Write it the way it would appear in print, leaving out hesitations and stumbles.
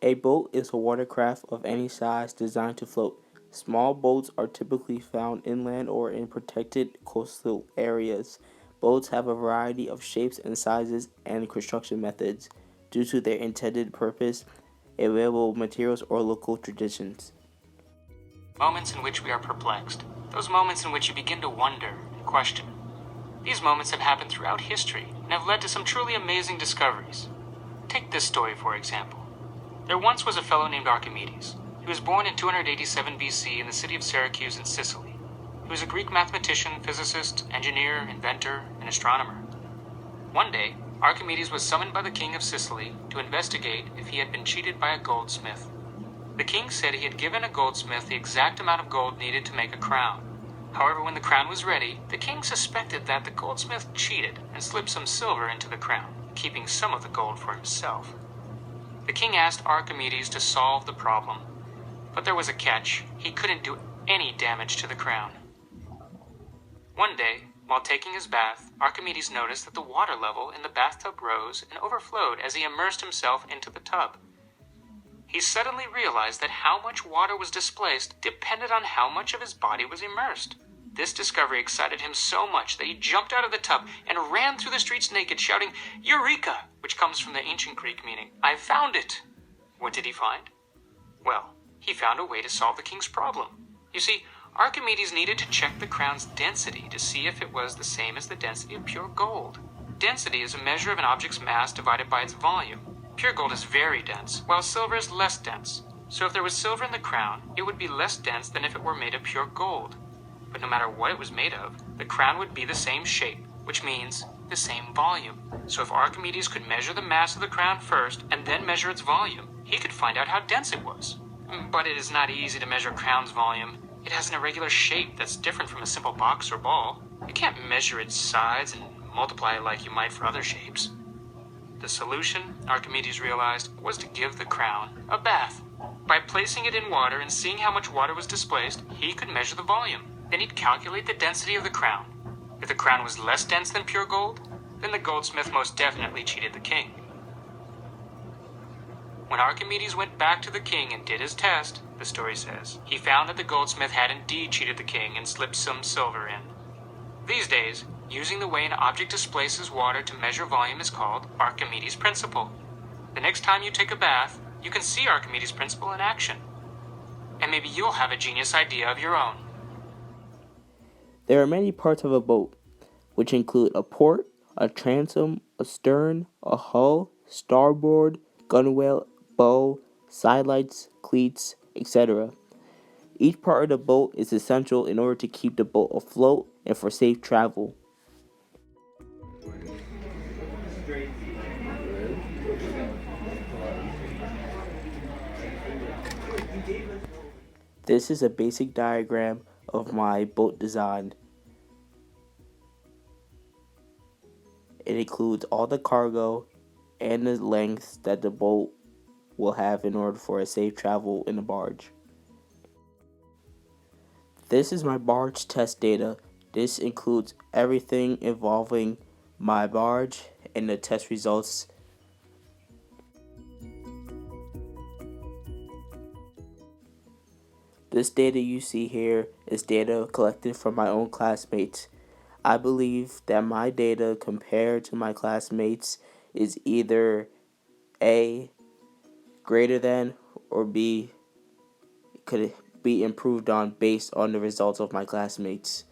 A boat is a watercraft of any size designed to float. Small boats are typically found inland or in protected coastal areas. Boats have a variety of shapes and sizes and construction methods due to their intended purpose, available materials, or local traditions. Moments in which we are perplexed. Those moments in which you begin to wonder and question. These moments have happened throughout history and have led to some truly amazing discoveries. Take this story, for example. There once was a fellow named Archimedes. He was born in 287 BC in the city of Syracuse in Sicily. He was a Greek mathematician, physicist, engineer, inventor, and astronomer. One day, Archimedes was summoned by the king of Sicily to investigate if he had been cheated by a goldsmith. The king said he had given a goldsmith the exact amount of gold needed to make a crown. However, when the crown was ready, the king suspected that the goldsmith cheated and slipped some silver into the crown, keeping some of the gold for himself. The king asked Archimedes to solve the problem, but there was a catch. He couldn't do any damage to the crown. One day, while taking his bath, Archimedes noticed that the water level in the bathtub rose and overflowed as he immersed himself into the tub. He suddenly realized that how much water was displaced depended on how much of his body was immersed. This discovery excited him so much that he jumped out of the tub and ran through the streets naked, shouting, "Eureka!" which comes from the ancient Greek meaning, "I found it!" What did he find? Well, he found a way to solve the king's problem. You see, Archimedes needed to check the crown's density to see if it was the same as the density of pure gold. Density is a measure of an object's mass divided by its volume. Pure gold is very dense, while silver is less dense. So if there was silver in the crown, it would be less dense than if it were made of pure gold. But no matter what it was made of, the crown would be the same shape, which means the same volume. So if Archimedes could measure the mass of the crown first and then measure its volume, he could find out how dense it was. But it is not easy to measure a crown's volume. It has an irregular shape that's different from a simple box or ball. You can't measure its sides and multiply it like you might for other shapes. The solution, Archimedes realized, was to give the crown a bath. By placing it in water and seeing how much water was displaced, he could measure the volume. Then he'd calculate the density of the crown. If the crown was less dense than pure gold, then the goldsmith most definitely cheated the king. When Archimedes went back to the king and did his test, the story says, he found that the goldsmith had indeed cheated the king and slipped some silver in. These days, using the way an object displaces water to measure volume is called Archimedes' principle. The next time you take a bath, you can see Archimedes' principle in action. And maybe you'll have a genius idea of your own. There are many parts of a boat, which include a port, a transom, a stern, a hull, starboard, gunwale, bow, sidelights, cleats, etc. Each part of the boat is essential in order to keep the boat afloat and for safe travel. This is a basic diagram of my boat design. It includes all the cargo and the lengths that the boat will have in order for a safe travel in the barge. This is my barge test data. This includes everything involving my barge and the test results. This data you see here is data collected from my own classmates. I believe that my data compared to my classmates is either A, greater than, or B, could be improved on based on the results of my classmates.